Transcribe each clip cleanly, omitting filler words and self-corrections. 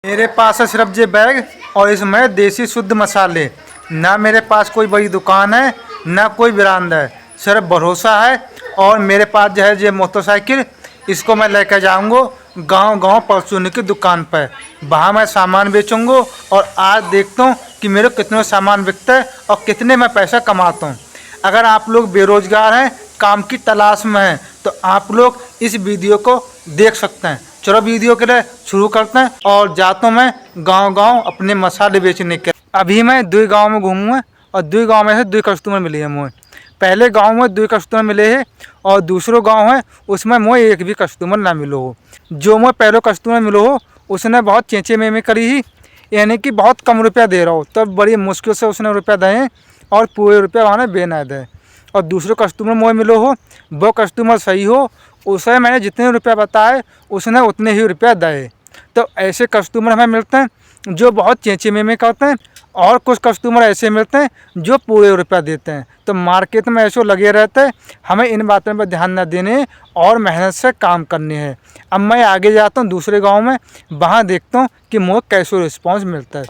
मेरे पास है सिर्फ ये बैग और इसमें देसी शुद्ध मसाले। ना मेरे पास कोई बड़ी दुकान है, ना कोई ब्रांड है, सिर्फ भरोसा है। और मेरे पास जो है ये मोटरसाइकिल, इसको मैं लेकर जाऊंगा गांव-गांव परचून की दुकान पर। वहाँ मैं सामान बेचूंगा और आज देखता हूँ कि मेरे कितने सामान बिकता है और कितने मैं पैसा कमाता हूँ। अगर आप लोग बेरोजगार हैं, काम की तलाश में हैं, तो आप लोग इस वीडियो को देख सकते हैं। चलो वीडियो के लिए शुरू करते हैं और जाता हूँ मैं गांव-गांव अपने मसाले बेचने के। अभी मैं 2 गांव में घूमूँ और 2 गांव में से 2 कस्टमर मिले हैं मुझे। पहले गांव में 2 कस्टमर मिले हैं और दूसरो गांव है उसमें मुझे एक भी कस्टमर ना मिलो हो। जो मुझे पहले कस्टमर मिलो हो उसने बहुत चेंचे में करी ही, यानी कि बहुत कम रुपया दे रहा हो, तब बड़ी मुश्किल से उसने रुपया दें और पूरे रुपया वहाँ बे ना दें। और दूसरे कस्टमर मुझे मिलो हो, वो कस्टमर सही हो, उसे मैंने जितने रुपया बताए उसने उतने ही रुपया दे। तो ऐसे कस्टमर हमें मिलते हैं जो बहुत चेंचे में करते हैं और कुछ कस्टमर ऐसे मिलते हैं जो पूरे रुपया देते हैं। तो मार्केट में ऐसे लगे रहते हैं, हमें इन बातों पर ध्यान न देने और मेहनत से काम करने हैं। अब मैं आगे जाता हूँ दूसरे गाँव में, वहाँ देखता हूँ कि मुझे कैसे रिस्पॉन्स मिलता है।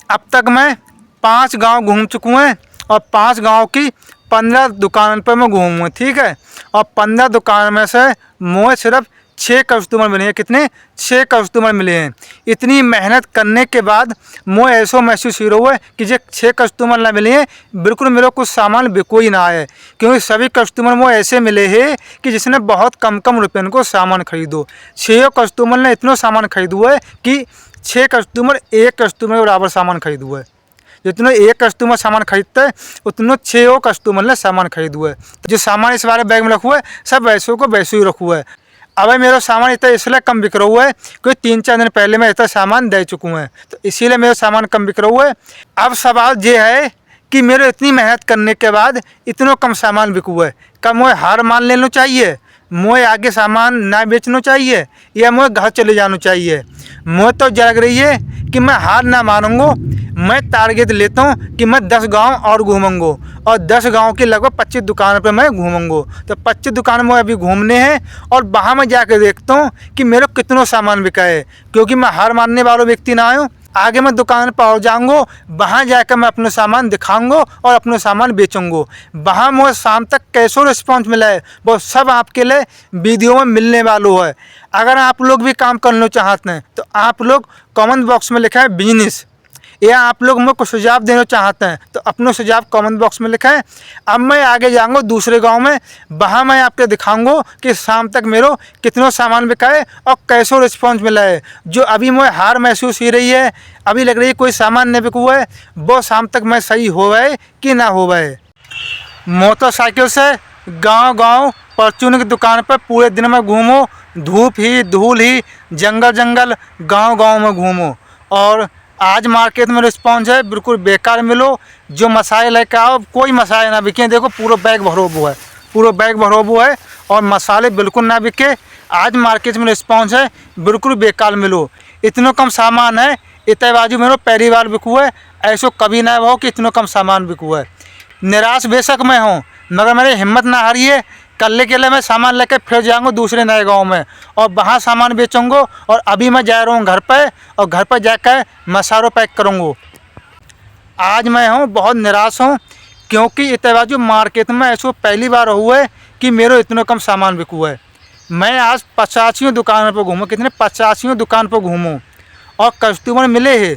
अब तक मैं 5 गाँव घूम चुका हूँ और 5 गाँव की 15 दुकान पर मैं घूमूँ, ठीक है। और 15 दुकान में से मुझे सिर्फ 6 कस्टमर मिले हैं। कितने? 6 कस्टमर मिले हैं। इतनी मेहनत करने के बाद मुझे ऐसा महसूस हो रहा है कि जो 6 कस्टमर ना मिले हैं, बिल्कुल मेरा कुछ सामान बिको ही ना है। क्योंकि सभी कस्टमर मुझे ऐसे मिले हैं कि जिसने बहुत कम रुपये को सामान खरीदो। 6 कस्टमर ने इतना सामान खरीदो है कि 6 कस्टमर एक कस्टमर के बराबर सामान खरीदो है। जितना एक कस्टमर सामान खरीदता है उतना 6 कस्टमर ने सामान खरीदू है। जो सामान इस बारे बैग में रखा है सब वैसों को वैसे ही रखा है। अब मेरा सामान इतना इसलिए कम बिक रहा हुआ है क्योंकि 3-4 दिन पहले मैं इतना सामान दे चुका हूँ, तो इसीलिए मेरा सामान कम बिक रहा हुआ है। अब सवाल ये है कि मेरे इतनी मेहनत करने के बाद इतना कम सामान बिकू है, कब मुझे हार मान लेना चाहिए, मुझे आगे सामान ना बेचना चाहिए या मुझे घर चले जाना चाहिए? मुझे तो लग रही है कि मैं हार ना मानूंगा। मैं टारगेट लेता हूँ कि मैं 10 गांव और घूमूंगा और 10 गांव की लगभग 25 दुकान पर मैं घूमूंगा। तो 25 दुकान में अभी घूमने हैं और वहाँ मैं जाकर देखता हूँ कि मेरा कितना सामान बिका है, क्योंकि मैं हार मानने वाला व्यक्ति ना आऊँ। आगे मैं दुकान पर पहुँच जाऊँगा, वहाँ जाकर मैं अपना सामान दिखाऊँगा और अपना सामान बेचूँगा। वहाँ मुझे शाम तक कैसा रिस्पॉन्स मिला है वो सब आपके लिए वीडियो में मिलने वाला है। अगर आप लोग भी काम करना चाहते हैं तो आप लोग कमेंट बॉक्स में लिखा है बिजनेस, या आप लोग मुझे कुछ सुझाव देना चाहते हैं तो अपना सुझाव कमेंट बॉक्स में लिखें। अब मैं आगे जाऊँगा दूसरे गांव में, वहाँ मैं आपको दिखाऊंगा कि शाम तक मेरा कितना सामान बिका है और कैसा रिस्पॉन्स मिला है। जो अभी मुझे हार महसूस हो रही है, अभी लग रही है कोई सामान नहीं बिका है, वो शाम तक मैं सही होवे कि ना होवे। मोटरसाइकिल से गाँव-गाँव परचून की दुकान पर पूरे दिन में घूमो, धूप ही धूल ही, जंगल गाँव-गाँव में घूमो। और आज मार्केट में रिस्पॉन्स है बिल्कुल बेकार मिलो। जो मसाले लेकर आओ कोई मसाले ना बिके, देखो पूरा बैग भरो हुआ है, पूरा बैग भरो हुआ है और मसाले बिल्कुल ना बिके। आज मार्केट में रिस्पॉन्स है बिल्कुल बेकार मिलो। इतना कम सामान है, इतने बाजू मेरा पहली बार बिकू है, ऐसा कभी ना हो कि इतना कम सामान बिकू है। निराश बेशक मैं हूँ मगर मेरी हिम्मत ना हारी है। कल के लिए मैं सामान लेकर फिर जाऊँगा दूसरे नए गांव में और वहाँ सामान बेचूँगा। और अभी मैं जा रहा हूँ घर पर और घर पर जाकर मसालों पैक करूँगा। आज मैं हूँ बहुत निराश हूँ क्योंकि इतने बाजू मार्केट में ऐसा पहली बार हुआ है कि मेरा इतना कम सामान बिकू है। मैं आज 85 दुकान पर घूमूँ, कितने 85 दुकान पर घूमूँ और कस्टमर मिले हैं।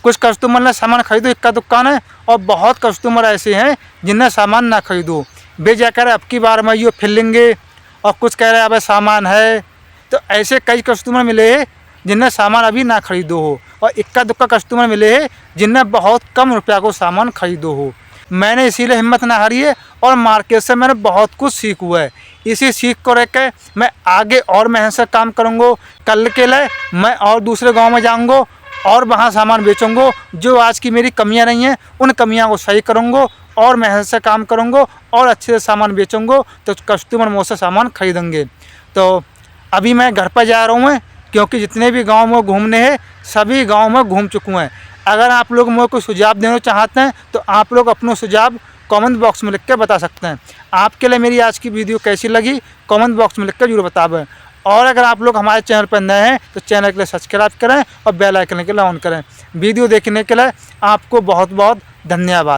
कुछ कस्टमर ने सामान खरीदो, इक्का दुकान है, और बहुत कस्टमर ऐसे हैं जिन्हें सामान ना खरीदो। वे जाकर अब की बार में ये फिर लेंगे और कुछ कह रहे हैं अब सामान है। तो ऐसे कई कस्टमर मिले हैं जिन्हें सामान अभी ना खरीदो हो और इक्का दुक्का कस्टमर मिले हैं जिन्हें बहुत कम रुपया को सामान खरीदो हो। मैंने इसीलिए हिम्मत ना हारी है और मार्केट से मैंने बहुत कुछ सीख हुआ है। इसी सीख को रख के मैं आगे और मेहनत से काम करूँगा। कल के लिए मैं और दूसरे गाँव में जाऊँगा और वहाँ सामान बेचूँगा। जो आज की मेरी कमियाँ नहीं हैं उन कमियाँ को सही करूँगा और मेहनत से काम करूँगा और अच्छे से सामान बेचूँगा, तो कस्टमर मुझसे सामान खरीदेंगे। तो अभी मैं घर पर जा रहा हूँ क्योंकि जितने भी गांव में घूमने हैं सभी गांव में घूम चुके हैं। अगर आप लोग मुझे कोई सुझाव देना चाहते हैं तो आप लोग अपना सुझाव कमेंट बॉक्स में लिख के बता सकते हैं। आपके लिए मेरी आज की वीडियो कैसी लगी कमेंट बॉक्स में लिख कर जरूर बतावें। और अगर आप लोग हमारे चैनल पर नए हैं तो चैनल के लिए सब्सक्राइब करें और बेल आइकन के लिए ऑन करें। वीडियो देखने के लिए आपको बहुत बहुत धन्यवाद।